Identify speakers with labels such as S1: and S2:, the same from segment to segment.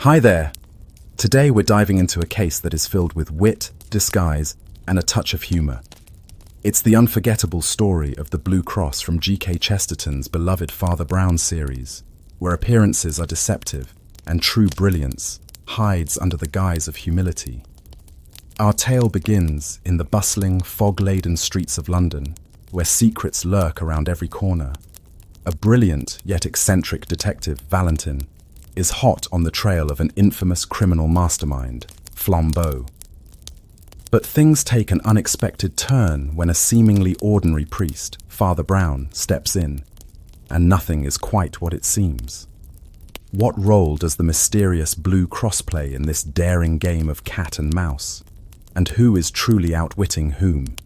S1: Hi there. Today we're diving into a case that is filled with wit, disguise, and a touch of humour. It's the unforgettable story of the Blue Cross from G.K. Chesterton's beloved Father Brown series, where appearances are deceptive and true brilliance hides under the guise of humility. Our tale begins in the bustling, fog-laden streets of London, where secrets lurk around every corner. A brilliant yet eccentric detective, Valentin, is hot on the trail of an infamous criminal mastermind, Flambeau. But things take an unexpected turn when a seemingly ordinary priest, Father Brown, steps in, and nothing is quite what it seems. What role does the mysterious Blue Cross play in this daring game of cat and mouse? And who is truly outwitting whom?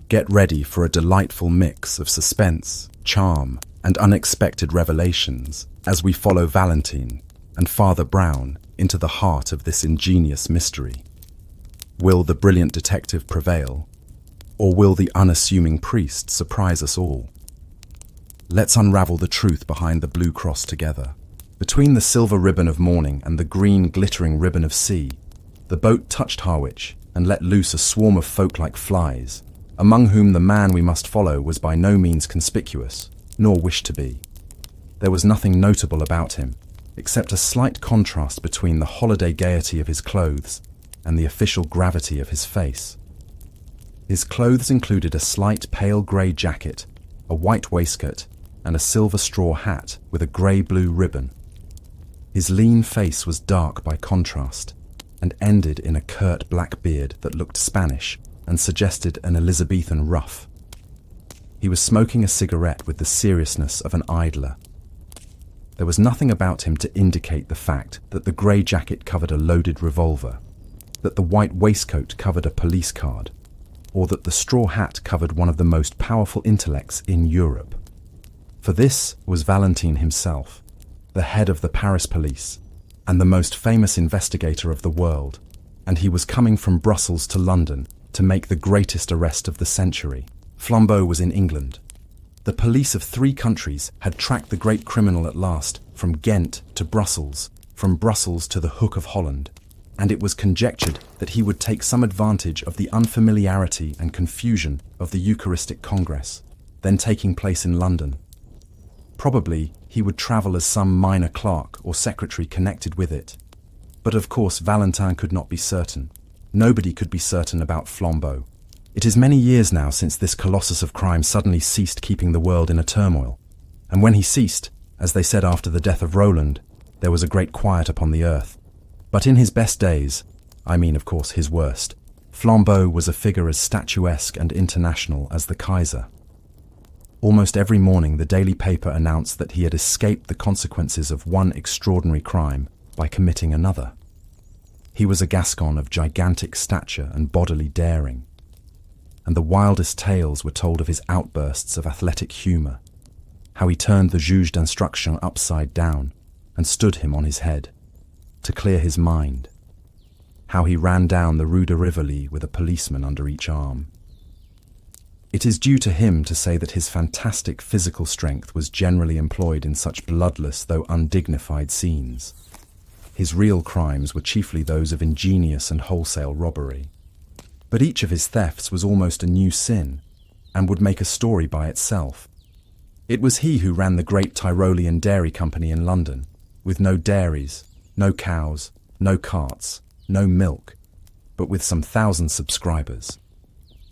S1: Get ready for a delightful mix of suspense, charm, and unexpected revelations as we follow Valentin and Father Brown into the heart of this ingenious mystery. Will the brilliant detective prevail, or will the unassuming priest surprise us all? Let's unravel the truth behind the Blue Cross together. Between the silver ribbon of morning and the green glittering ribbon of sea, the boat touched Harwich and let loose a swarm of folk like flies, among whom the man we must follow was by no means conspicuous, nor wished to be. There was nothing notable about him, except a slight contrast between the holiday gaiety of his clothes and the official gravity of his face. His clothes included a slight pale grey jacket, a white waistcoat, and a silver straw hat with a grey-blue ribbon. His lean face was dark by contrast, and ended in a curt black beard that looked Spanish and suggested an Elizabethan ruff. He was smoking a cigarette with the seriousness of an idler. There was nothing about him to indicate the fact that the grey jacket covered a loaded revolver, that the white waistcoat covered a police card, or that the straw hat covered one of the most powerful intellects in Europe. For this was Valentin himself, the head of the Paris police, and the most famous investigator of the world, and he was coming from Brussels to London to make the greatest arrest of the century. Flambeau was in England. The police of 3 countries had tracked the great criminal at last, from Ghent to Brussels, from Brussels to the Hook of Holland, and it was conjectured that he would take some advantage of the unfamiliarity and confusion of the Eucharistic Congress, then taking place in London. Probably he would travel as some minor clerk or secretary connected with it. But of course Valentin could not be certain. Nobody could be certain about Flambeau. It is many years now since this colossus of crime suddenly ceased keeping the world in a turmoil. And when he ceased, as they said after the death of Roland, there was a great quiet upon the earth. But in his best days, I mean of course his worst, Flambeau was a figure as statuesque and international as the Kaiser. Almost every morning the daily paper announced that he had escaped the consequences of one extraordinary crime by committing another. He was a Gascon of gigantic stature and bodily daring, and the wildest tales were told of his outbursts of athletic humour, how he turned the juge d'instruction upside down and stood him on his head, to clear his mind, how he ran down the Rue de Rivoli with a policeman under each arm. It is due to him to say that his fantastic physical strength was generally employed in such bloodless though undignified scenes. His real crimes were chiefly those of ingenious and wholesale robbery. But each of his thefts was almost a new sin, and would make a story by itself. It was he who ran the great Tyrolean dairy company in London, with no dairies, no cows, no carts, no milk, but with some 1,000 subscribers.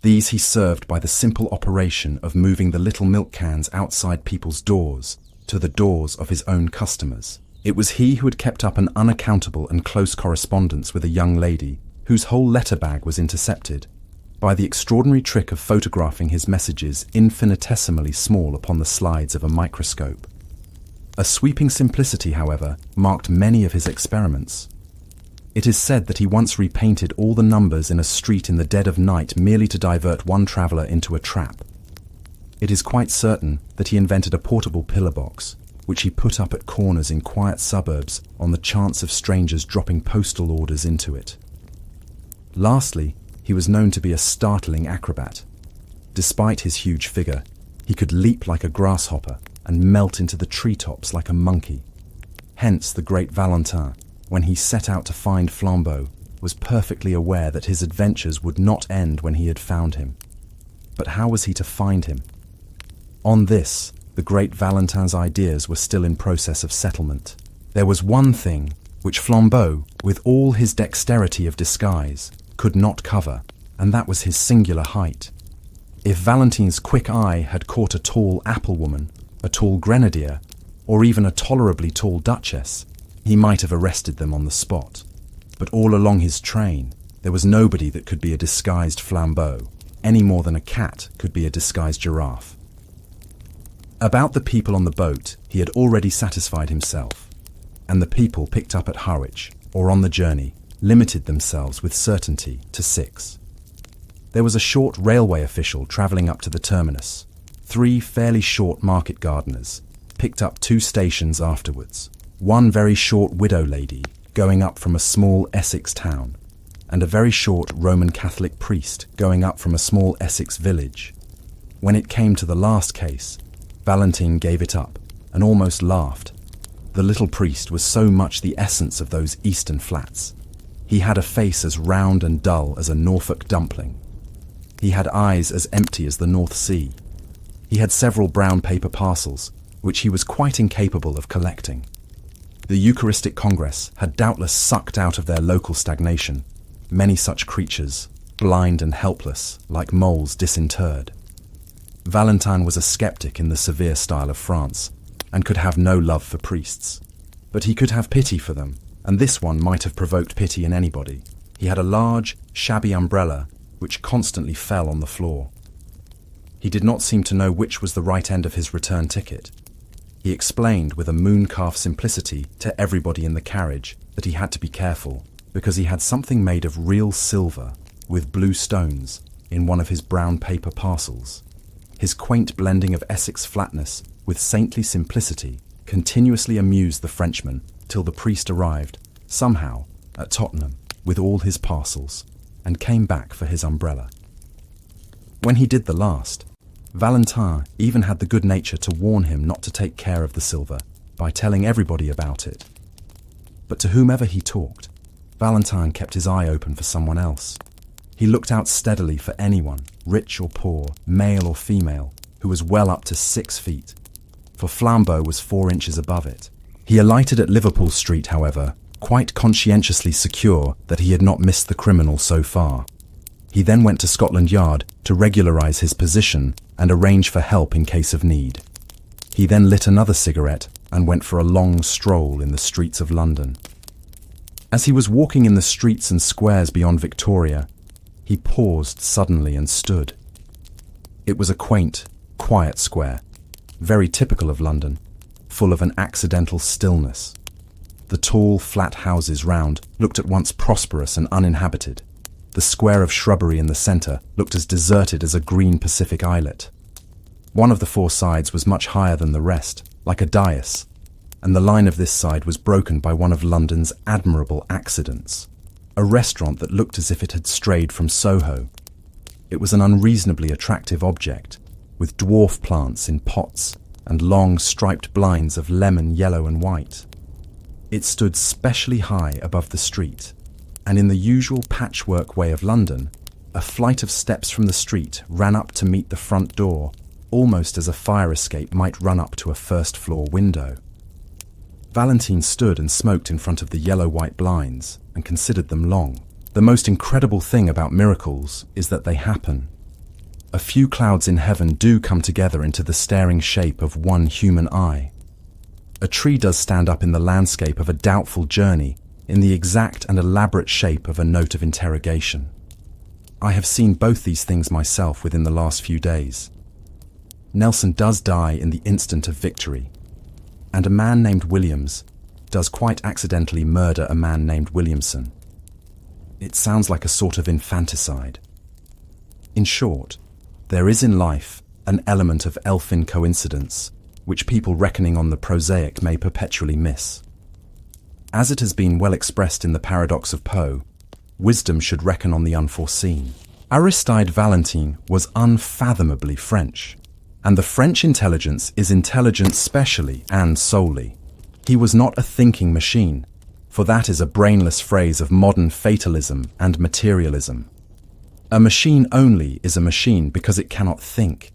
S1: These he served by the simple operation of moving the little milk cans outside people's doors to the doors of his own customers. It was he who had kept up an unaccountable and close correspondence with a young lady whose whole letter bag was intercepted by the extraordinary trick of photographing his messages infinitesimally small upon the slides of a microscope. A sweeping simplicity, however, marked many of his experiments. It is said that he once repainted all the numbers in a street in the dead of night merely to divert one traveller into a trap. It is quite certain that he invented a portable pillar box, which he put up at corners in quiet suburbs on the chance of strangers dropping postal orders into it. Lastly, he was known to be a startling acrobat. Despite his huge figure, he could leap like a grasshopper and melt into the treetops like a monkey. Hence the great Valentin, when he set out to find Flambeau, was perfectly aware that his adventures would not end when he had found him. But how was he to find him? On this, the great Valentin's ideas were still in process of settlement. There was one thing which Flambeau, with all his dexterity of disguise, could not cover, and that was his singular height. If Valentin's quick eye had caught a tall applewoman, a tall grenadier, or even a tolerably tall duchess, he might have arrested them on the spot. But all along his train, there was nobody that could be a disguised Flambeau, any more than a cat could be a disguised giraffe. About the people on the boat, he had already satisfied himself, and the people picked up at Harwich, or on the journey, limited themselves with certainty to 6. There was a short railway official travelling up to the terminus. 3 fairly short market gardeners picked up 2 stations afterwards. One very short widow lady going up from a small Essex town, and a very short Roman Catholic priest going up from a small Essex village. When it came to the last case, Valentin gave it up and almost laughed. The little priest was so much the essence of those eastern flats. He had a face as round and dull as a Norfolk dumpling. He had eyes as empty as the North Sea. He had several brown paper parcels, which he was quite incapable of collecting. The Eucharistic Congress had doubtless sucked out of their local stagnation many such creatures, blind and helpless, like moles disinterred. Valentin was a skeptic in the severe style of France, and could have no love for priests. But he could have pity for them, and this one might have provoked pity in anybody. He had a large, shabby umbrella, which constantly fell on the floor. He did not seem to know which was the right end of his return ticket. He explained with a mooncalf simplicity to everybody in the carriage that he had to be careful, because he had something made of real silver, with blue stones, in one of his brown paper parcels. His quaint blending of Essex flatness with saintly simplicity continuously amused the Frenchman till the priest arrived, somehow, at Tottenham, with all his parcels, and came back for his umbrella. When he did the last, Valentin even had the good nature to warn him not to take care of the silver by telling everybody about it. But to whomever he talked, Valentin kept his eye open for someone else. He looked out steadily for anyone, rich or poor, male or female, who was well up to 6 feet, for Flambeau was 4 inches above it. He alighted at Liverpool Street, however, quite conscientiously secure that he had not missed the criminal so far. He then went to Scotland Yard to regularise his position and arrange for help in case of need. He then lit another cigarette and went for a long stroll in the streets of London. As he was walking in the streets and squares beyond Victoria, he paused suddenly and stood. It was a quaint, quiet square, very typical of London, full of an accidental stillness. The tall, flat houses round looked at once prosperous and uninhabited. The square of shrubbery in the centre looked as deserted as a green Pacific islet. One of the 4 sides was much higher than the rest, like a dais, and the line of this side was broken by one of London's admirable accidents, a restaurant that looked as if it had strayed from Soho. It was an unreasonably attractive object, with dwarf plants in pots and long striped blinds of lemon, yellow and white. It stood specially high above the street, and in the usual patchwork way of London, a flight of steps from the street ran up to meet the front door, almost as a fire escape might run up to a first-floor window. Valentin stood and smoked in front of the yellow-white blinds and considered them long. The most incredible thing about miracles is that they happen. A few clouds in heaven do come together into the staring shape of one human eye. A tree does stand up in the landscape of a doubtful journey in the exact and elaborate shape of a note of interrogation. I have seen both these things myself within the last few days. Nelson does die in the instant of victory, and a man named Williams does quite accidentally murder a man named Williamson. It sounds like a sort of infanticide. In short, there is in life an element of elfin coincidence which people reckoning on the prosaic may perpetually miss. As it has been well expressed in the paradox of Poe, wisdom should reckon on the unforeseen. Aristide Valentin was unfathomably French, and the French intelligence is intelligent specially and solely. He was not a thinking machine, for that is a brainless phrase of modern fatalism and materialism. A machine only is a machine because it cannot think.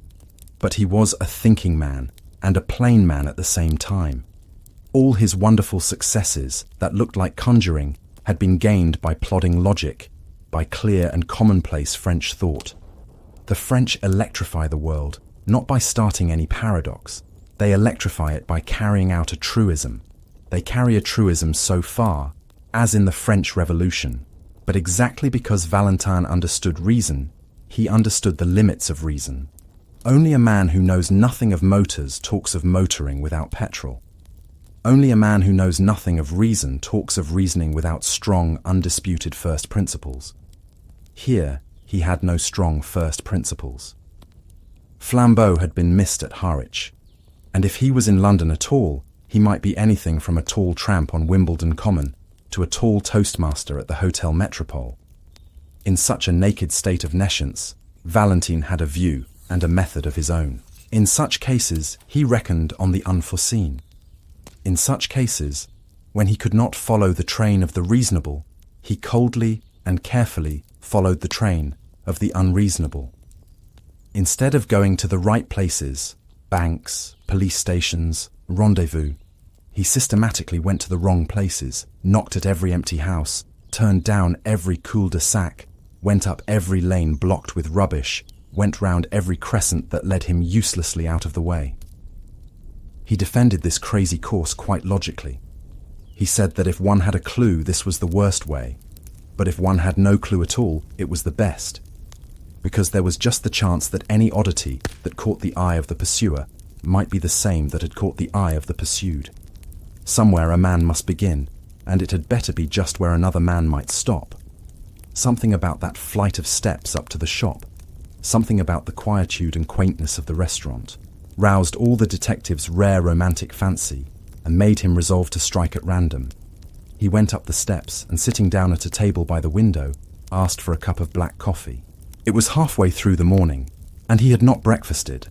S1: But he was a thinking man and a plain man at the same time. All his wonderful successes that looked like conjuring had been gained by plodding logic, by clear and commonplace French thought. The French electrify the world, not by starting any paradox. They electrify it by carrying out a truism. They carry a truism so far, as in the French Revolution. But exactly because Valentin understood reason, he understood the limits of reason. Only a man who knows nothing of motors talks of motoring without petrol. Only a man who knows nothing of reason talks of reasoning without strong, undisputed first principles. Here, he had no strong first principles. Flambeau had been missed at Harwich, and if he was in London at all, he might be anything from a tall tramp on Wimbledon Common to a tall toastmaster at the Hotel Metropole. In such a naked state of nescience, Valentin had a view and a method of his own. In such cases, he reckoned on the unforeseen. In such cases, when he could not follow the train of the reasonable, he coldly and carefully followed the train of the unreasonable. Instead of going to the right places, banks, police stations, rendezvous, he systematically went to the wrong places, knocked at every empty house, turned down every cul-de-sac, went up every lane blocked with rubbish, went round every crescent that led him uselessly out of the way. He defended this crazy course quite logically. He said that if one had a clue, this was the worst way, but if one had no clue at all, it was the best, because there was just the chance that any oddity that caught the eye of the pursuer might be the same that had caught the eye of the pursued. Somewhere a man must begin, and it had better be just where another man might stop. Something about that flight of steps up to the shop, something about the quietude and quaintness of the restaurant, roused all the detective's rare romantic fancy and made him resolve to strike at random. He went up the steps and, sitting down at a table by the window, asked for a cup of black coffee. It was halfway through the morning, and he had not breakfasted.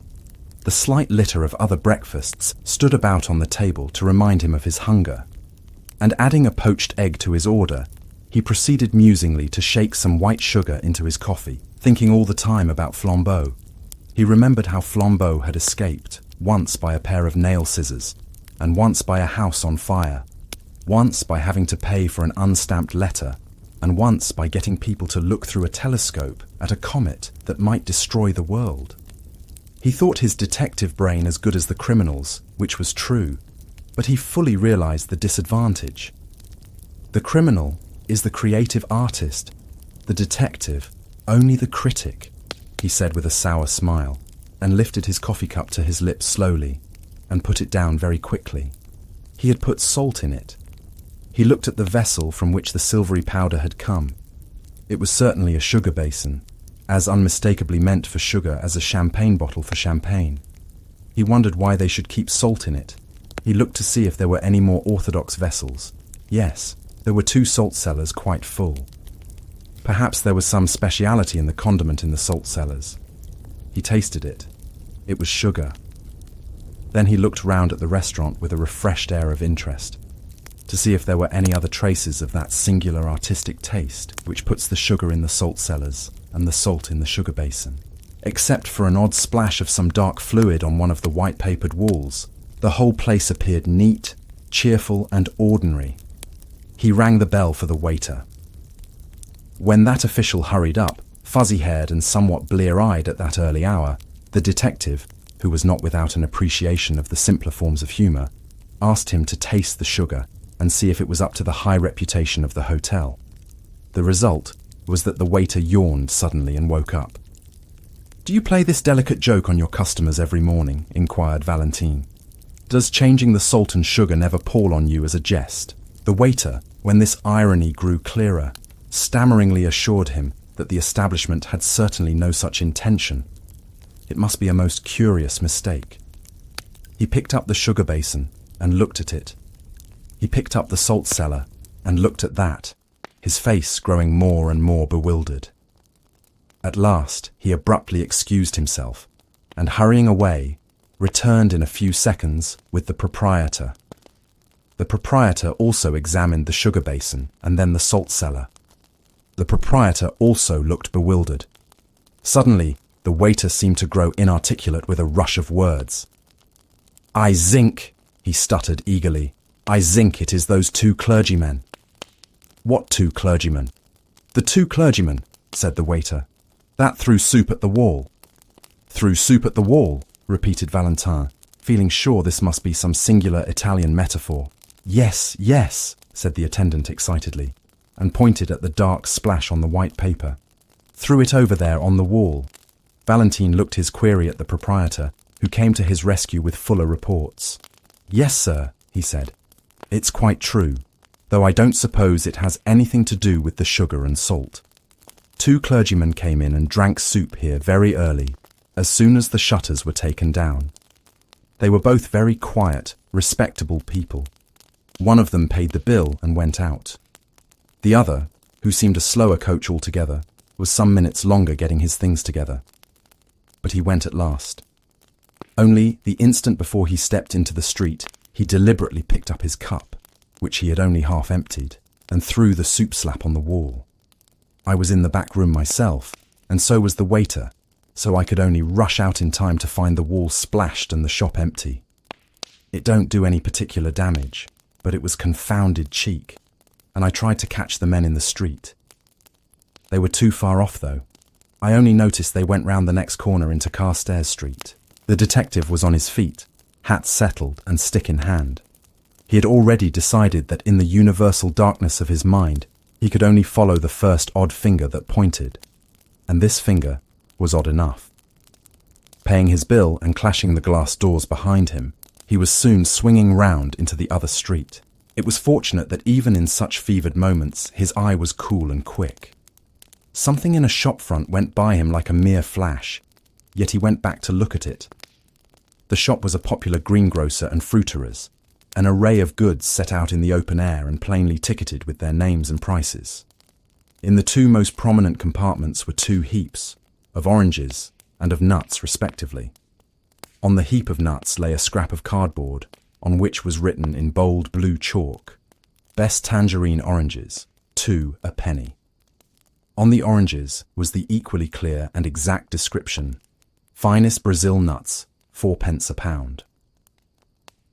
S1: The slight litter of other breakfasts stood about on the table to remind him of his hunger, and adding a poached egg to his order, he proceeded musingly to shake some white sugar into his coffee, thinking all the time about Flambeau. He remembered how Flambeau had escaped, once by a pair of nail scissors, and once by a house on fire, once by having to pay for an unstamped letter, and once by getting people to look through a telescope at a comet that might destroy the world. He thought his detective brain as good as the criminal's, which was true, but he fully realized the disadvantage. The criminal is the creative artist, the detective only the critic, he said with a sour smile, and lifted his coffee cup to his lips slowly, and put it down very quickly. He had put salt in it. He looked at the vessel from which the silvery powder had come. It was certainly a sugar basin, as unmistakably meant for sugar as a champagne bottle for champagne. He wondered why they should keep salt in it. He looked to see if there were any more orthodox vessels. Yes, there were 2 salt cellars quite full. Perhaps there was some speciality in the condiment in the salt cellars. He tasted it. It was sugar. Then he looked round at the restaurant with a refreshed air of interest, to see if there were any other traces of that singular artistic taste which puts the sugar in the salt cellars and the salt in the sugar basin. Except for an odd splash of some dark fluid on one of the white-papered walls, the whole place appeared neat, cheerful, and ordinary. He rang the bell for the waiter. When that official hurried up, fuzzy-haired and somewhat blear-eyed at that early hour, the detective, who was not without an appreciation of the simpler forms of humour, asked him to taste the sugar and see if it was up to the high reputation of the hotel. The result was that the waiter yawned suddenly and woke up. "Do you play this delicate joke on your customers every morning?" inquired Valentin. "Does changing the salt and sugar never pall on you as a jest?" The waiter, when this irony grew clearer, stammeringly assured him that the establishment had certainly no such intention. It must be a most curious mistake. He picked up the sugar basin and looked at it. He picked up the salt cellar and looked at that, his face growing more and more bewildered. At last he abruptly excused himself, and hurrying away, returned in a few seconds with the proprietor. The proprietor also examined the sugar basin and then the salt cellar. The proprietor also looked bewildered. Suddenly, the waiter seemed to grow inarticulate with a rush of words. "I think," he stuttered eagerly, "I think it is those two clergymen." "What two clergymen?" "The two clergymen," said the waiter. "That threw soup at the wall." "Threw soup at the wall," repeated Valentin, feeling sure this must be some singular Italian metaphor. "Yes, yes," said the attendant excitedly, and pointed at the dark splash on the white paper. "Threw it over there on the wall." Valentin looked his query at the proprietor, who came to his rescue with fuller reports. "Yes, sir," he said. "It's quite true, though I don't suppose it has anything to do with the sugar and salt. Two clergymen came in and drank soup here very early, as soon as the shutters were taken down. They were both very quiet, respectable people. One of them paid the bill and went out. The other, who seemed a slower coach altogether, was some minutes longer getting his things together. But he went at last. Only the instant before he stepped into the street, he deliberately picked up his cup, which he had only half emptied, and threw the soup slap on the wall. I was in the back room myself, and so was the waiter, so I could only rush out in time to find the wall splashed and the shop empty. It don't do any particular damage, but it was confounded cheek, and I tried to catch the men in the street. They were too far off, though. I only noticed they went round the next corner into Carstairs Street. The detective was on his feet, hat settled and stick in hand. He had already decided that in the universal darkness of his mind, he could only follow the first odd finger that pointed, and this finger was odd enough. Paying his bill and clashing the glass doors behind him, he was soon swinging round into the other street. It was fortunate that even in such fevered moments, his eye was cool and quick. Something in a shop front went by him like a mere flash, yet he went back to look at it. The shop was a popular greengrocer and fruiterer's, an array of goods set out in the open air and plainly ticketed with their names and prices. In the two most prominent compartments were two heaps, of oranges and of nuts respectively. On the heap of nuts lay a scrap of cardboard, on which was written in bold blue chalk, "Best tangerine oranges, 2 a penny." On the oranges was the equally clear and exact description, "Finest Brazil nuts, 4d. a pound."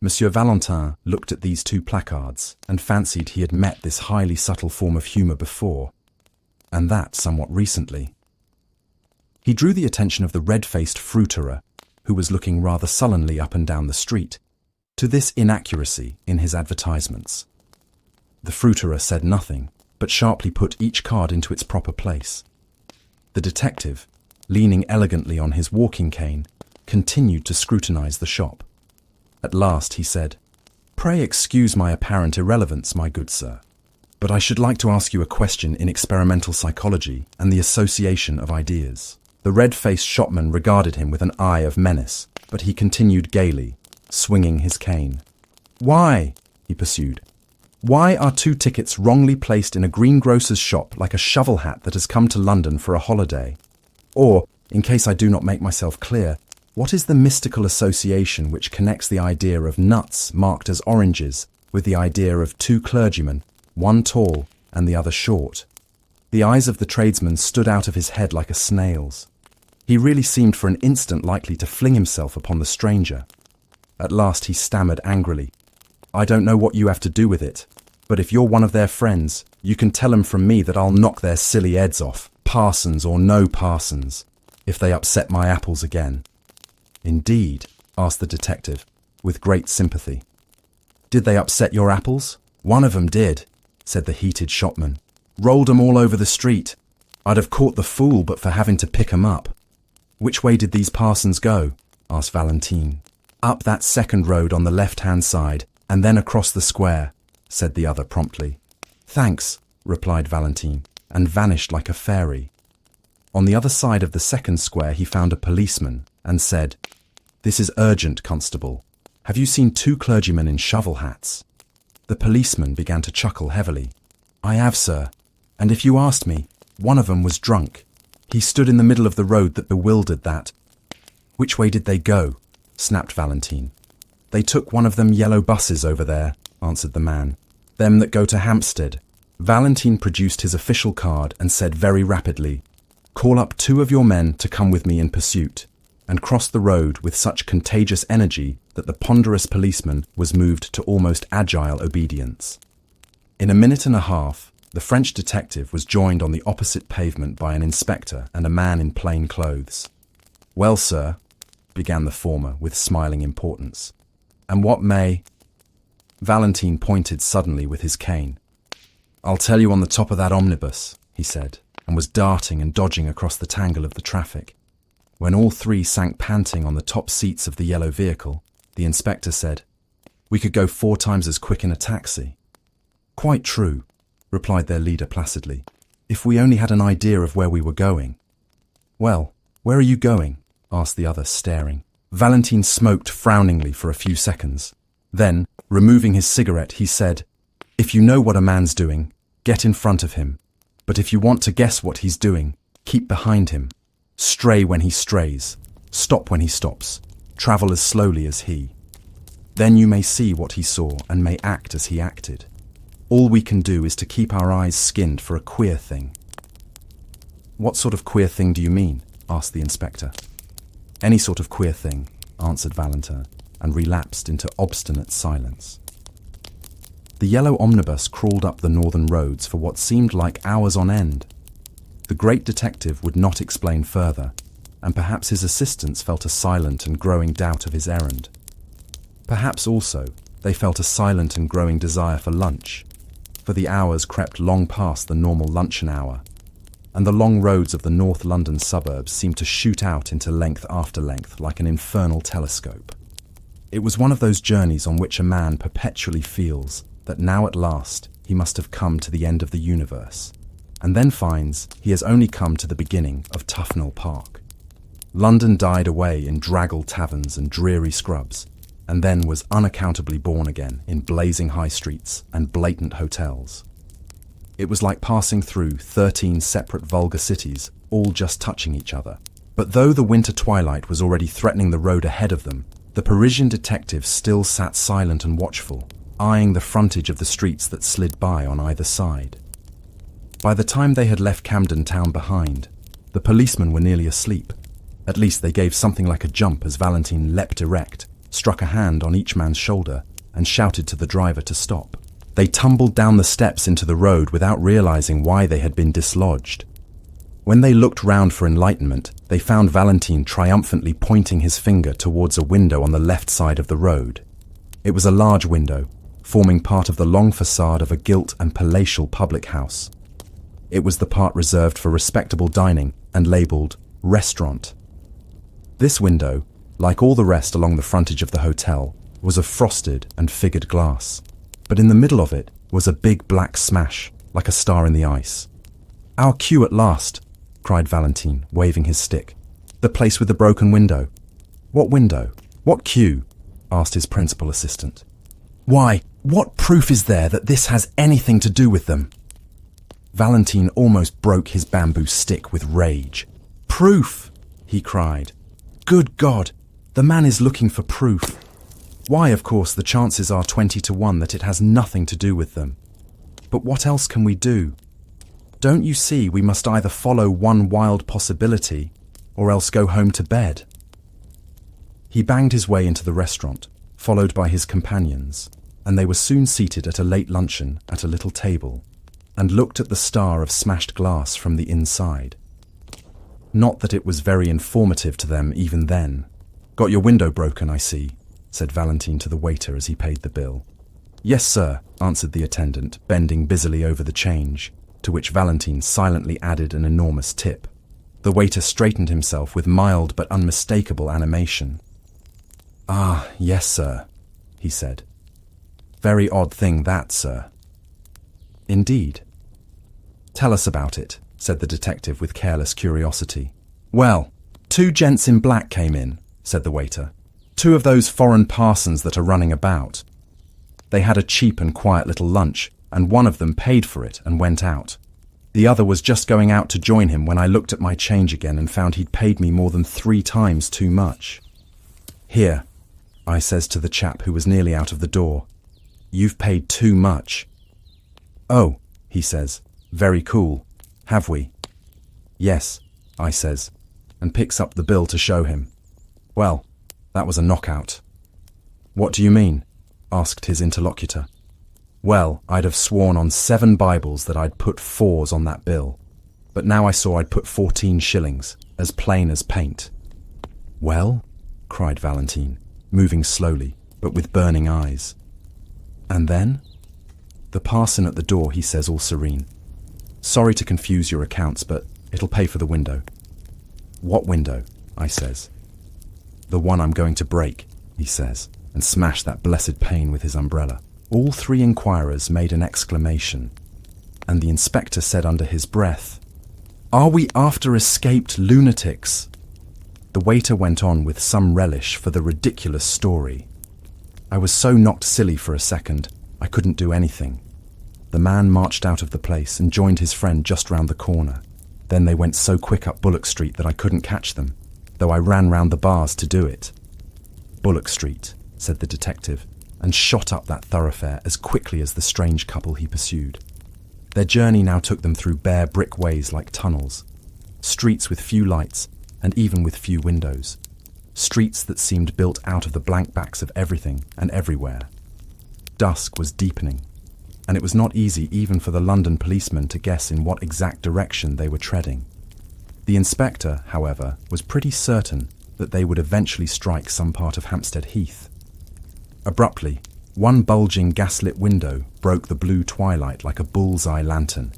S1: Monsieur Valentin looked at these two placards and fancied he had met this highly subtle form of humour before, and that somewhat recently. He drew the attention of the red-faced fruiterer, who was looking rather sullenly up and down the street, to this inaccuracy in his advertisements. The fruiterer said nothing, but sharply put each card into its proper place. The detective, leaning elegantly on his walking cane, continued to scrutinize the shop. At last he said, "Pray excuse my apparent irrelevance, my good sir, but I should like to ask you a question in experimental psychology and the association of ideas." The red-faced shopman regarded him with an eye of menace, but he continued gaily, swinging his cane. "Why," he pursued, "why are 2 tickets wrongly placed in a greengrocer's shop like a shovel hat that has come to London for a holiday? Or, in case I do not make myself clear, what is the mystical association which connects the idea of nuts marked as oranges with the idea of 2 clergymen, one tall and the other short?" The eyes of the tradesman stood out of his head like a snail's. He really seemed for an instant likely to fling himself upon the stranger. At last he stammered angrily, "I don't know what you have to do with it, but if you're one of their friends, you can tell 'em from me that I'll knock their silly heads off, parsons or no parsons, if they upset my apples again." "Indeed?" asked the detective, with great sympathy. "Did they upset your apples?" "One of 'em did," said the heated shopman. "Rolled 'em all over the street. I'd have caught the fool but for having to pick 'em up." "Which way did these parsons go?" asked Valentine. "Up that second road on the left-hand side, and then across the square," said the other promptly. "Thanks," replied Valentine, and vanished like a fairy. On the other side of the second square he found a policeman, and said, "This is urgent, constable. Have you seen 2 clergymen in shovel hats?" The policeman began to chuckle heavily. "I have, sir, and if you asked me, one of 'em was drunk. He stood in the middle of the road that bewildered that." "Which way did they go?" snapped Valentine. "They took one of them yellow buses over there," answered the man. Them that go to Hampstead. Valentine produced his official card and said very rapidly, "Call up 2 of your men to come with me in pursuit," and crossed the road with such contagious energy that the ponderous policeman was moved to almost agile obedience. In a minute and a half, the French detective was joined on the opposite pavement by an inspector and a man in plain clothes. "Well, sir," began the former with smiling importance, "and what may—" Valentine pointed suddenly with his cane. "I'll tell you on the top of that omnibus," he said, and was darting and dodging across the tangle of the traffic. When all 3 sank panting on the top seats of the yellow vehicle, the inspector said, "We could go 4 times as quick in a taxi." "Quite true," replied their leader placidly, "if we only had an idea of where we were going." "Well, where are you going?" asked the other, staring. Valentine smoked frowningly for a few seconds. Then, removing his cigarette, he said, "If you know what a man's doing, get in front of him. But if you want to guess what he's doing, keep behind him. Stray when he strays. Stop when he stops. Travel as slowly as he. Then you may see what he saw and may act as he acted. All we can do is to keep our eyes skinned for a queer thing." "What sort of queer thing do you mean?" asked the inspector. "Any sort of queer thing," answered Valentine, and relapsed into obstinate silence. The yellow omnibus crawled up the northern roads for what seemed like hours on end. The great detective would not explain further, and perhaps his assistants felt a silent and growing doubt of his errand. Perhaps also they felt a silent and growing desire for lunch, for the hours crept long past the normal luncheon hour, and the long roads of the North London suburbs seemed to shoot out into length after length like an infernal telescope. It was one of those journeys on which a man perpetually feels that now at last he must have come to the end of the universe, and then finds he has only come to the beginning of Tufnell Park. London died away in draggled taverns and dreary scrubs, and then was unaccountably born again in blazing high streets and blatant hotels. It was like passing through 13 separate vulgar cities, all just touching each other. But though the winter twilight was already threatening the road ahead of them, the Parisian detective still sat silent and watchful, eyeing the frontage of the streets that slid by on either side. By the time they had left Camden Town behind, the policemen were nearly asleep. At least they gave something like a jump as Valentine leapt erect, struck a hand on each man's shoulder, and shouted to the driver to stop. They tumbled down the steps into the road without realizing why they had been dislodged. When they looked round for enlightenment, they found Valentine triumphantly pointing his finger towards a window on the left side of the road. It was a large window, forming part of the long facade of a gilt and palatial public house. It was the part reserved for respectable dining and labelled restaurant. This window, like all the rest along the frontage of the hotel, was of frosted and figured glass. But in the middle of it was a big black smash, like a star in the ice. "Our cue at last," cried Valentine, waving his stick. "The place with the broken window." "What window? What cue?" asked his principal assistant. "Why, what proof is there that this has anything to do with them?" Valentine almost broke his bamboo stick with rage. "Proof!" he cried. "Good God, the man is looking for proof. Why, of course, the chances are 20 to 1 that it has nothing to do with them. But what else can we do? Don't you see we must either follow one wild possibility or else go home to bed?" He banged his way into the restaurant, followed by his companions, and they were soon seated at a late luncheon at a little table, and looked at the star of smashed glass from the inside. Not that it was very informative to them even then. "Got your window broken, I see," said Valentine to the waiter as he paid the bill. "Yes, sir," answered the attendant, bending busily over the change, to which Valentine silently added an enormous tip. The waiter straightened himself with mild but unmistakable animation. "Ah, yes, sir," he said. "Very odd thing that, sir." "Indeed." "Tell us about it," said the detective with careless curiosity. "Well, 2 gents in black came in," said the waiter. "2 of those foreign parsons that are running about. They had a cheap and quiet little lunch, and one of them paid for it and went out. The other was just going out to join him when I looked at my change again and found he'd paid me more than 3 times too much. 'Here,' I says to the chap who was nearly out of the door. "You've paid too much." "Oh," he says, "very cool. Have we?" "Yes," I says, and picks up the bill to show him. "Well, that was a knockout." "What do you mean?" asked his interlocutor. "Well, I'd have sworn on 7 Bibles that I'd put 4s on that bill, but now I saw I'd put 14 shillings, as plain as paint." "Well?" cried Valentine, moving slowly, but with burning eyes. "And then?" "The parson at the door, he says all serene, 'Sorry to confuse your accounts, but it'll pay for the window.'" "What window?" I says. "The one I'm going to break," he says, and smash that blessed pane with his umbrella. All 3 inquirers made an exclamation, and the inspector said under his breath, "Are we after escaped lunatics?" The waiter went on with some relish for the ridiculous story. I was so knocked silly for a second, I couldn't do anything. The man marched out of the place and joined his friend just round the corner. Then they went so quick up Bullock Street that I couldn't catch them, though I ran round the bars to do it. "Bullock Street," said the detective, and shot up that thoroughfare as quickly as the strange couple he pursued. Their journey now took them through bare brick ways like tunnels, streets with few lights and even with few windows, streets that seemed built out of the blank backs of everything and everywhere. Dusk was deepening, and it was not easy even for the London policemen to guess in what exact direction they were treading. The inspector, however, was pretty certain that they would eventually strike some part of Hampstead Heath. Abruptly, one bulging gaslit window broke the blue twilight like a bull's-eye lantern,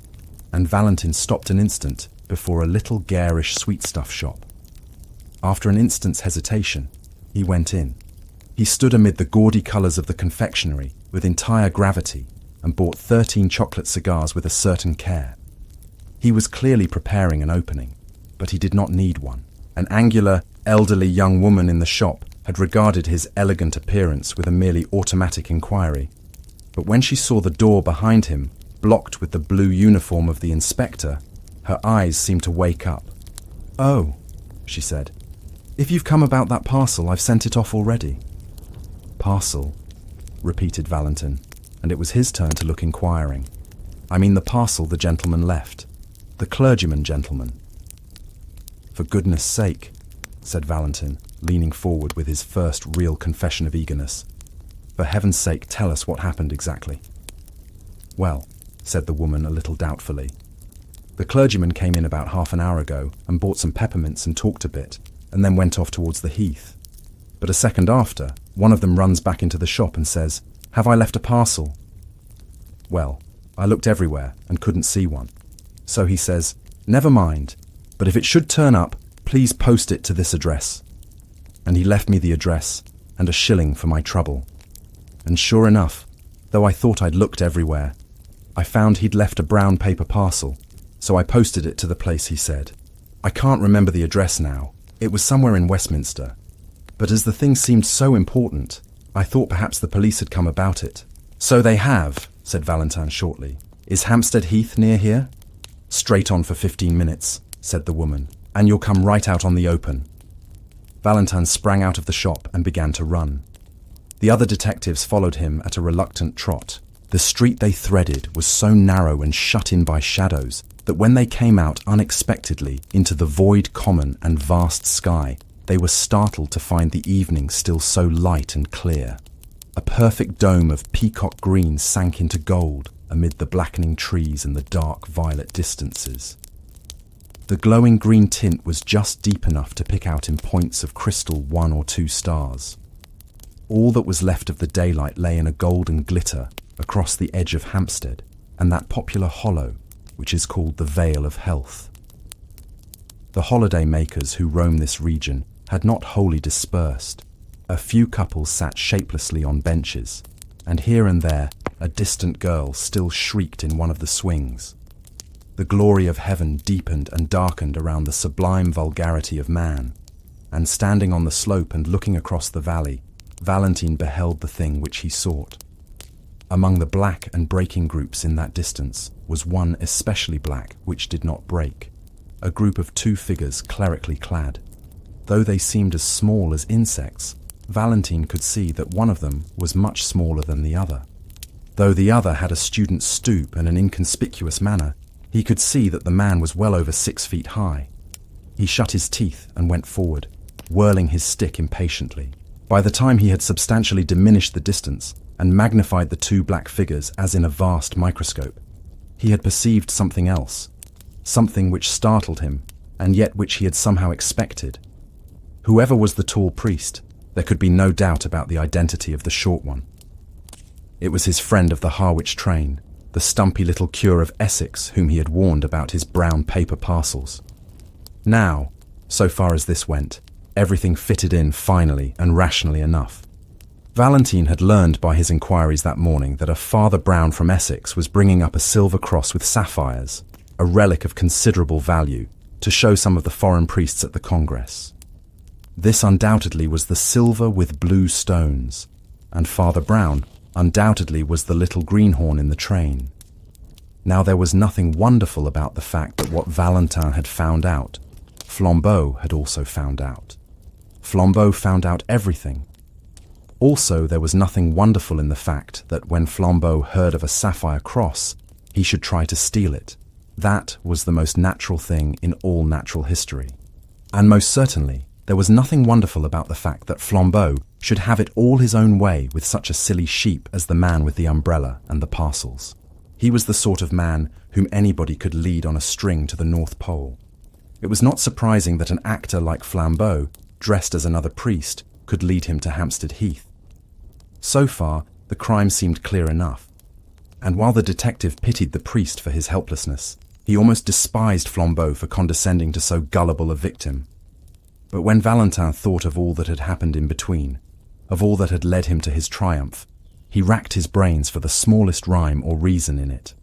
S1: and Valentine stopped an instant before a little garish sweetstuff shop. After an instant's hesitation, he went in. He stood amid the gaudy colours of the confectionery with entire gravity and bought 13 chocolate cigars with a certain care. He was clearly preparing an opening, but he did not need one. An angular, elderly young woman in the shop had regarded his elegant appearance with a merely automatic inquiry, but when she saw the door behind him blocked with the blue uniform of the inspector, her eyes seemed to wake up. "Oh," she said, "if you've come about that parcel, I've sent it off already." "Parcel," repeated Valentine, and it was his turn to look inquiring. "I mean the parcel the gentleman left. The clergyman gentleman." "For goodness' sake," said Valentine, leaning forward with his first real confession of eagerness. "For heaven's sake, tell us what happened exactly." "Well," said the woman a little doubtfully, "the clergyman came in about half an hour ago and bought some peppermints and talked a bit, and then went off towards the Heath. But a second after, one of them runs back into the shop and says, 'Have I left a parcel?' Well, I looked everywhere and couldn't see one. So he says, 'Never mind, but if it should turn up, please post it to this address.' And he left me the address and a shilling for my trouble. And sure enough, though I thought I'd looked everywhere, I found he'd left a brown paper parcel, so I posted it to the place he said. I can't remember the address now. It was somewhere in Westminster. But as the thing seemed so important, I thought perhaps the police had come about it." "So they have," said Valentine shortly. "Is Hampstead Heath near here?" "Straight on for 15 minutes, said the woman, "and you'll come right out on the open." Valentine sprang out of the shop and began to run. The other detectives followed him at a reluctant trot. The street they threaded was so narrow and shut in by shadows that when they came out unexpectedly into the void common and vast sky, they were startled to find the evening still so light and clear. A perfect dome of peacock green sank into gold amid the blackening trees and the dark violet distances. The glowing green tint was just deep enough to pick out in points of crystal 1 or 2 stars. All that was left of the daylight lay in a golden glitter across the edge of Hampstead and that popular hollow which is called the Vale of Health. The holiday makers who roam this region had not wholly dispersed. A few couples sat shapelessly on benches, and here and there a distant girl still shrieked in one of the swings. The glory of heaven deepened and darkened around the sublime vulgarity of man, and standing on the slope and looking across the valley, Valentine beheld the thing which he sought. Among the black and breaking groups in that distance was one especially black which did not break, a group of 2 figures clerically clad. Though they seemed as small as insects, Valentine could see that one of them was much smaller than the other. Though the other had a student's stoop and an inconspicuous manner, he could see that the man was well over 6 feet high. He shut his teeth and went forward, whirling his stick impatiently. By the time he had substantially diminished the distance and magnified the two black figures as in a vast microscope, he had perceived something else, something which startled him, and yet which he had somehow expected. Whoever was the tall priest, there could be no doubt about the identity of the short one. It was his friend of the Harwich train, the stumpy little cure of Essex whom he had warned about his brown paper parcels. Now, so far as this went, everything fitted in finally and rationally enough. Valentine had learned by his inquiries that morning that a Father Brown from Essex was bringing up a silver cross with sapphires, a relic of considerable value, to show some of the foreign priests at the Congress. This undoubtedly was the silver with blue stones, and Father Brown undoubtedly was the little greenhorn in the train. Now there was nothing wonderful about the fact that what Valentine had found out, Flambeau had also found out. Flambeau found out everything. Also, there was nothing wonderful in the fact that when Flambeau heard of a sapphire cross, he should try to steal it. That was the most natural thing in all natural history. And most certainly, there was nothing wonderful about the fact that Flambeau should have it all his own way with such a silly sheep as the man with the umbrella and the parcels. He was the sort of man whom anybody could lead on a string to the North Pole. It was not surprising that an actor like Flambeau, dressed as another priest, could lead him to Hampstead Heath. So far, the crime seemed clear enough. And while the detective pitied the priest for his helplessness, he almost despised Flambeau for condescending to so gullible a victim. But when Valentine thought of all that had happened in between, of all that had led him to his triumph, he racked his brains for the smallest rhyme or reason in it.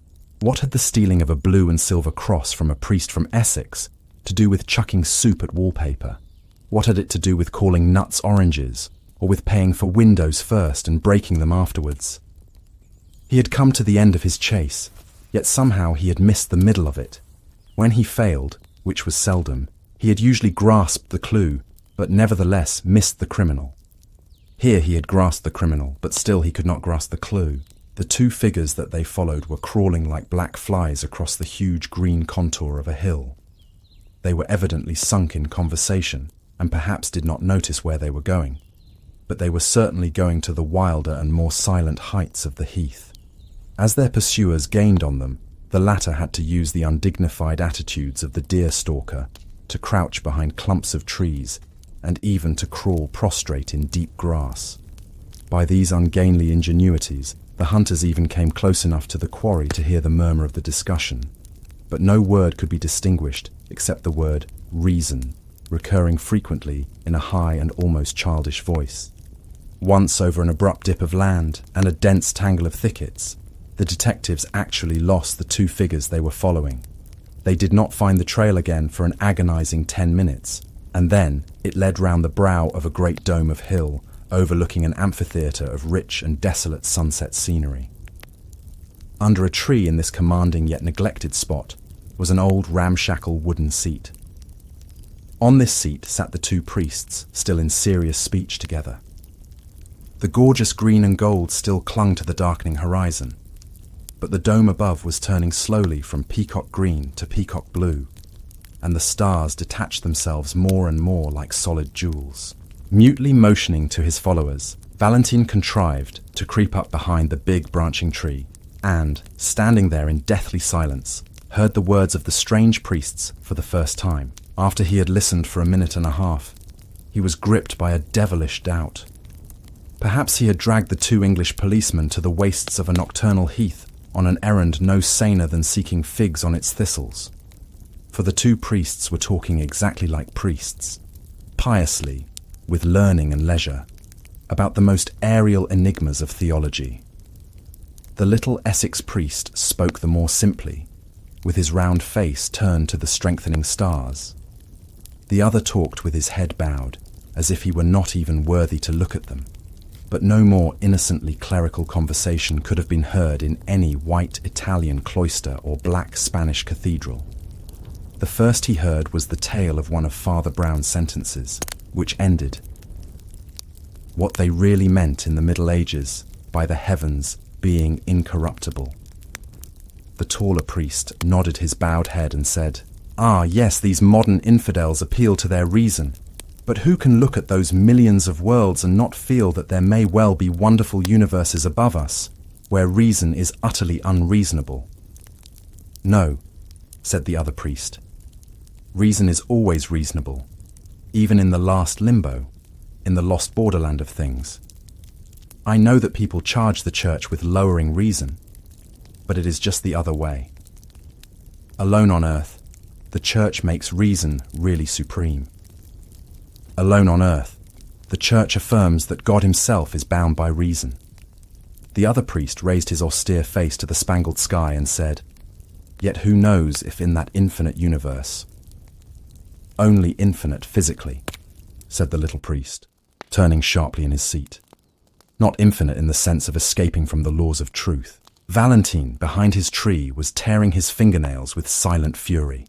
S1: What had the stealing of a blue and silver cross from a priest from Essex to do with chucking soup at wallpaper? What had it to do with calling nuts oranges, or with paying for windows first and breaking them afterwards? He had come to the end of his chase, yet somehow he had missed the middle of it. When he failed, which was seldom, he had usually grasped the clue, but nevertheless missed the criminal. Here he had grasped the criminal, but still he could not grasp the clue. The two figures that they followed were crawling like black flies across the huge green contour of a hill. They were evidently sunk in conversation, and perhaps did not notice where they were going. But they were certainly going to the wilder and more silent heights of the heath. As their pursuers gained on them, the latter had to use the undignified attitudes of the deer stalker, to crouch behind clumps of trees, and even to crawl prostrate in deep grass. By these ungainly ingenuities, the hunters even came close enough to the quarry to hear the murmur of the discussion. But no word could be distinguished except the word reason, recurring frequently in a high and almost childish voice. Once over an abrupt dip of land and a dense tangle of thickets, the detectives actually lost the two figures they were following. They did not find the trail again for an agonizing 10 minutes, and then it led round the brow of a great dome of hill, overlooking an amphitheatre of rich and desolate sunset scenery. Under a tree in this commanding yet neglected spot was an old ramshackle wooden seat. On this seat sat the two priests, still in serious speech together. The gorgeous green and gold still clung to the darkening horizon, but the dome above was turning slowly from peacock green to peacock blue, and the stars detached themselves more and more like solid jewels. Mutely motioning to his followers, Valentine contrived to creep up behind the big branching tree, and, standing there in deathly silence, heard the words of the strange priests for the first time. After he had listened for a minute and a half, he was gripped by a devilish doubt. Perhaps he had dragged the two English policemen to the wastes of a nocturnal heath on an errand no saner than seeking figs on its thistles. For the two priests were talking exactly like priests, piously, with learning and leisure, about the most aerial enigmas of theology. The little Essex priest spoke the more simply, with his round face turned to the strengthening stars. The other talked with his head bowed, as if he were not even worthy to look at them. But no more innocently clerical conversation could have been heard in any white Italian cloister or black Spanish cathedral. The first he heard was the tale of one of Father Brown's sentences, which ended, "What they really meant in the Middle Ages, by the heavens, being incorruptible. The taller priest nodded his bowed head and said, "Ah, yes, these modern infidels appeal to their reason. But who can look at those millions of worlds and not feel that there may well be wonderful universes above us, where reason is utterly unreasonable?" "No," said the other priest. "Reason is always reasonable, even in the last limbo, in the lost borderland of things. I know that people charge the church with lowering reason, but it is just the other way. Alone on earth, the church makes reason really supreme. Alone on earth, the church affirms that God himself is bound by reason." The other priest raised his austere face to the spangled sky and said, "Yet who knows if in that infinite universe—" "Only infinite physically," said the little priest, turning sharply in his seat. "Not infinite in the sense of escaping from the laws of truth." Valentine, behind his tree, was tearing his fingernails with silent fury.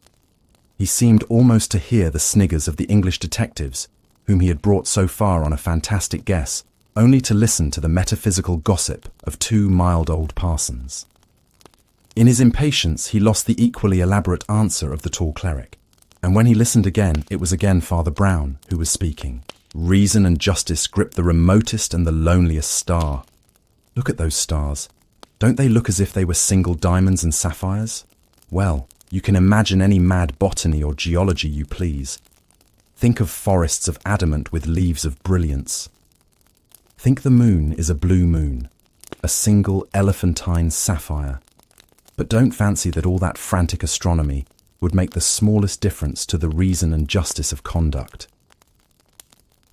S1: He seemed almost to hear the sniggers of the English detectives, whom he had brought so far on a fantastic guess, only to listen to the metaphysical gossip of two mild old parsons. In his impatience, he lost the equally elaborate answer of the tall cleric, and when he listened again, it was again Father Brown who was speaking. "Reason and justice grip the remotest and the loneliest star. Look at those stars. Don't they look as if they were single diamonds and sapphires? Well, you can imagine any mad botany or geology you please. Think of forests of adamant with leaves of brilliance. Think the moon is a blue moon, a single elephantine sapphire. But don't fancy that all that frantic astronomy would make the smallest difference to the reason and justice of conduct.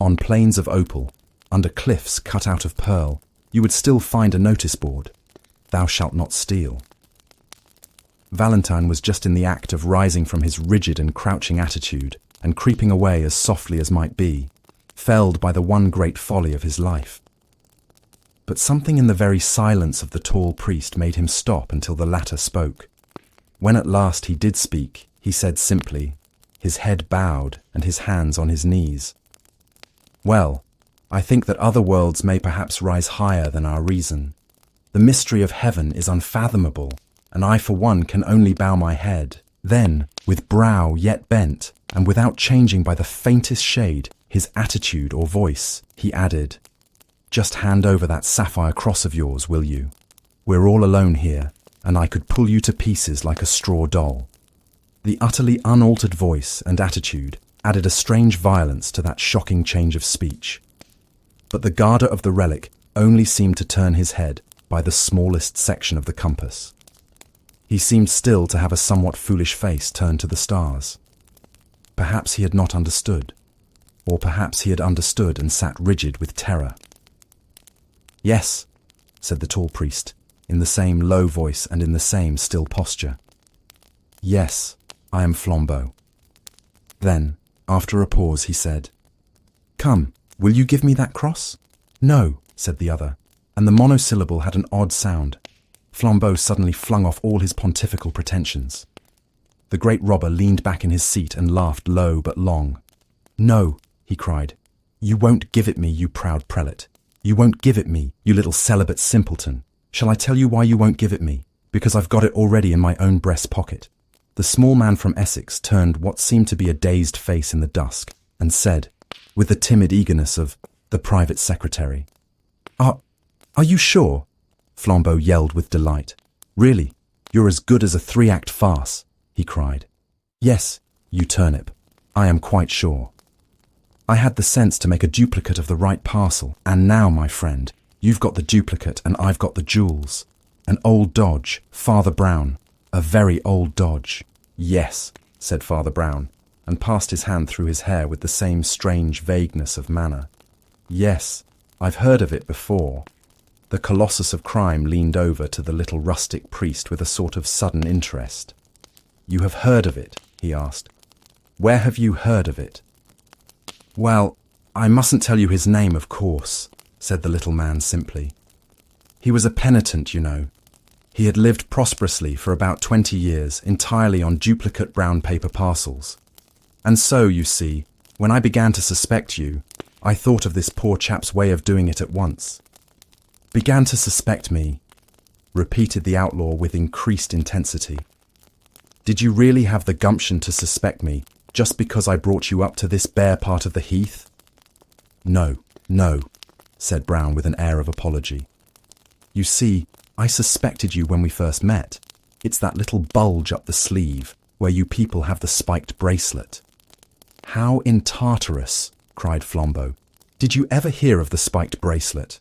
S1: On plains of opal, under cliffs cut out of pearl, you would still find a notice board, 'Thou shalt not steal.'" Valentine was just in the act of rising from his rigid and crouching attitude and creeping away as softly as might be, felled by the one great folly of his life. But something in the very silence of the tall priest made him stop until the latter spoke. When at last he did speak, he said simply, his head bowed and his hands on his knees, "Well, I think that other worlds may perhaps rise higher than our reason. The mystery of heaven is unfathomable, and I for one can only bow my head." Then, with brow yet bent, and without changing by the faintest shade his attitude or voice, he added, "Just hand over that sapphire cross of yours, will you? We're all alone here, and I could pull you to pieces like a straw doll." The utterly unaltered voice and attitude added a strange violence to that shocking change of speech. But the guarder of the relic only seemed to turn his head by the smallest section of the compass. He seemed still to have a somewhat foolish face turned to the stars. Perhaps he had not understood, or perhaps he had understood and sat rigid with terror. "Yes," said the tall priest, in the same low voice and in the same still posture. "Yes, I am Flambeau." Then, after a pause, he said, "Come, will you give me that cross?" "No," said the other, and the monosyllable had an odd sound. Flambeau suddenly flung off all his pontifical pretensions. The great robber leaned back in his seat and laughed low but long. "No," he cried, "you won't give it me, you proud prelate. You won't give it me, you little celibate simpleton. Shall I tell you why you won't give it me? Because I've got it already in my own breast pocket." The small man from Essex turned what seemed to be a dazed face in the dusk and said, with the timid eagerness of the private secretary, Are you sure?" Flambeau yelled with delight. "Really, you're as good as a 3-act farce," he cried. "Yes, you turnip, I am quite sure. I had the sense to make a duplicate of the right parcel, and now, my friend, you've got the duplicate and I've got the jewels. An old dodge, Father Brown, a very old dodge." "Yes," said Father Brown, and passed his hand through his hair with the same strange vagueness of manner. "Yes, I've heard of it before." The colossus of crime leaned over to the little rustic priest with a sort of sudden interest. "You have heard of it?" he asked. "Where have you heard of it?" "Well, I mustn't tell you his name, of course," said the little man simply. "He was a penitent, you know. He had lived prosperously for about 20 years, entirely on duplicate brown paper parcels. And so, you see, when I began to suspect you, I thought of this poor chap's way of doing it at once. Began to suspect me, repeated the outlaw with increased intensity. Did you really have the gumption to suspect me just because I brought you up to this bare part of the heath? No, said Brown with an air of apology. You see, I suspected you when we first met. It's that little bulge up the sleeve where you people have the spiked bracelet. How in Tartarus, cried Flambeau. Did you ever hear of the spiked bracelet?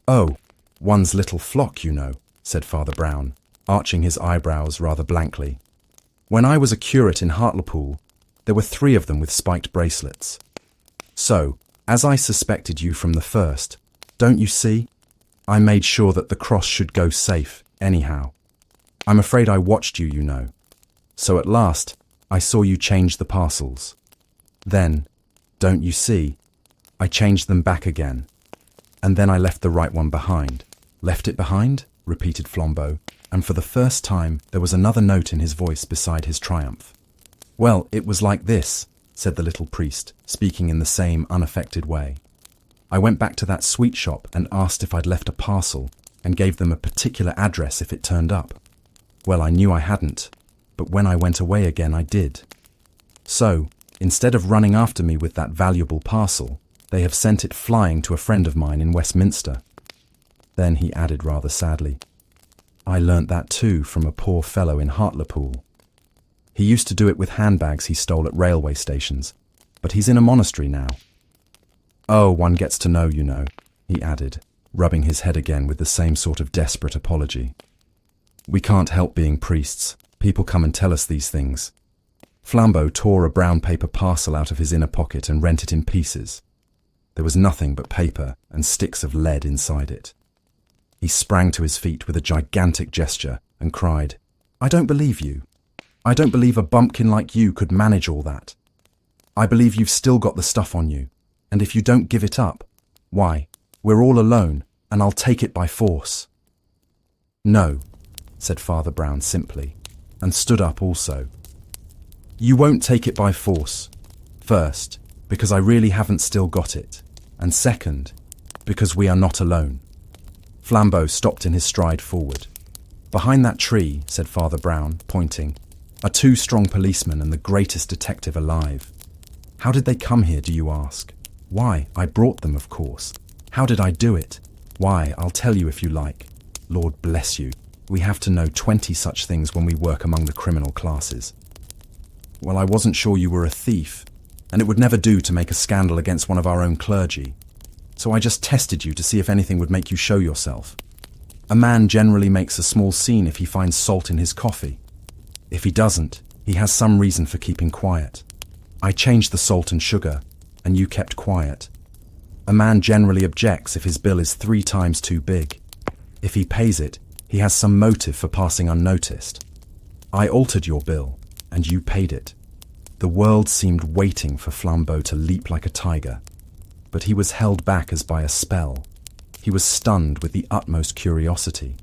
S1: Oh, one's little flock, you know, said Father Brown, arching his eyebrows rather blankly. When I was a curate in Hartlepool, there were 3 of them with spiked bracelets. So, as I suspected you from the first, don't you see? I made sure that the cross should go safe, anyhow. I'm afraid I watched you, you know. So at last, I saw you change the parcels. Then, don't you see, I changed them back again. And then I left the right one behind. Left it behind? Repeated Flambeau, and for the first time there was another note in his voice beside his triumph. Well, it was like this, said the little priest, speaking in the same unaffected way. I went back to that sweet shop and asked if I'd left a parcel and gave them a particular address if it turned up. Well, I knew I hadn't, but when I went away again I did. So, instead of running after me with that valuable parcel, they have sent it flying to a friend of mine in Westminster. Then he added rather sadly, I learnt that too from a poor fellow in Hartlepool. He used to do it with handbags he stole at railway stations, but he's in a monastery now. Oh, one gets to know, you know, he added, rubbing his head again with the same sort of desperate apology. We can't help being priests. People come and tell us these things. Flambeau tore a brown paper parcel out of his inner pocket and rent it in pieces. There was nothing but paper and sticks of lead inside it. He sprang to his feet with a gigantic gesture and cried, I don't believe you. I don't believe a bumpkin like you could manage all that. I believe you've still got the stuff on you, and if you don't give it up, why, we're all alone, and I'll take it by force. No, said Father Brown simply, and stood up also. You won't take it by force. First, because I really haven't still got it, and second, because we are not alone. Flambeau stopped in his stride forward. Behind that tree, said Father Brown, pointing, are 2 strong policemen and the greatest detective alive. How did they come here, do you ask? Why, I brought them, of course. How did I do it? Why, I'll tell you if you like. Lord bless you, we have to know 20 such things when we work among the criminal classes. Well, I wasn't sure you were a thief, and it would never do to make a scandal against one of our own clergy. So I just tested you to see if anything would make you show yourself. A man generally makes a small scene if he finds salt in his coffee. If he doesn't, he has some reason for keeping quiet. I changed the salt and sugar, and you kept quiet. A man generally objects if his bill is 3 times too big. If he pays it, he has some motive for passing unnoticed. I altered your bill, and you paid it. The world seemed waiting for Flambeau to leap like a tiger, but he was held back as by a spell. He was stunned with the utmost curiosity.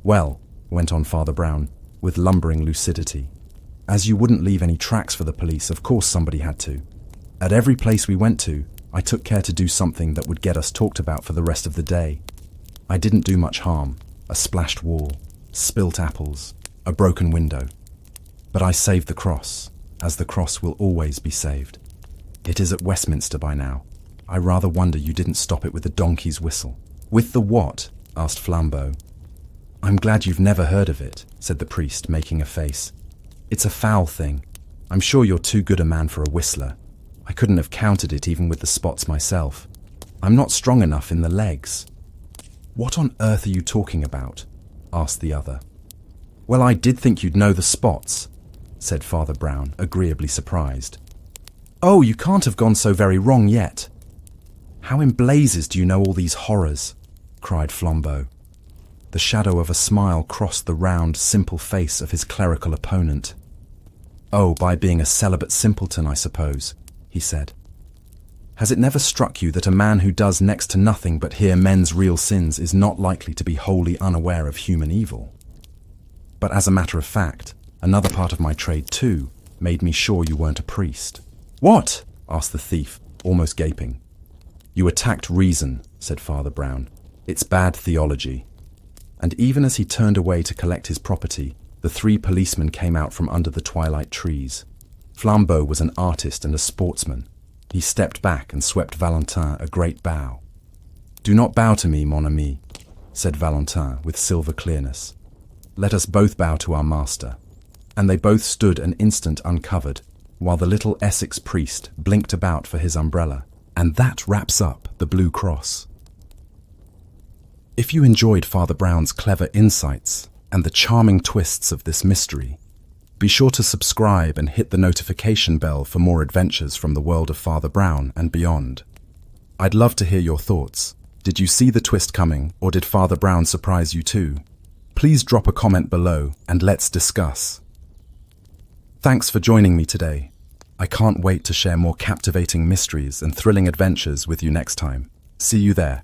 S1: Well, went on Father Brown, with lumbering lucidity, as you wouldn't leave any tracks for the police, of course somebody had to. At every place we went to, I took care to do something that would get us talked about for the rest of the day. I didn't do much harm, a splashed wall, spilt apples, a broken window. But I saved the cross, as the cross will always be saved. It is at Westminster by now. I rather wonder you didn't stop it with the donkey's whistle. With the what? Asked Flambeau. I'm glad you've never heard of it, said the priest, making a face. It's a foul thing. I'm sure you're too good a man for a whistler. I couldn't have counted it even with the spots myself. I'm not strong enough in the legs. What on earth are you talking about? Asked the other. Well, I did think you'd know the spots, said Father Brown, agreeably surprised. Oh, you can't have gone so very wrong yet. How in blazes do you know all these horrors? Cried Flambeau. The shadow of a smile crossed the round, simple face of his clerical opponent. Oh, by being a celibate simpleton, I suppose, he said. Has it never struck you that a man who does next to nothing but hear men's real sins is not likely to be wholly unaware of human evil? But as a matter of fact, another part of my trade too made me sure you weren't a priest. What? Asked the thief, almost gaping. You attacked reason, said Father Brown. It's bad theology. and even as he turned away to collect his property, the three policemen came out from under the twilight trees. Flambeau was an artist and a sportsman. He stepped back and swept Valentin a great bow. "Do not bow to me, mon ami," said Valentin with silver clearness. "Let us both bow to our master." And they both stood an instant uncovered, while the little Essex priest blinked about for his umbrella. And that wraps up the Blue Cross. If you enjoyed Father Brown's clever insights and the charming twists of this mystery, be sure to subscribe and hit the notification bell for more adventures from the world of Father Brown and beyond. I'd love to hear your thoughts. Did you see the twist coming, or did Father Brown surprise you too? Please drop a comment below and let's discuss. Thanks for joining me today. I can't wait to share more captivating mysteries and thrilling adventures with you next time. See you there.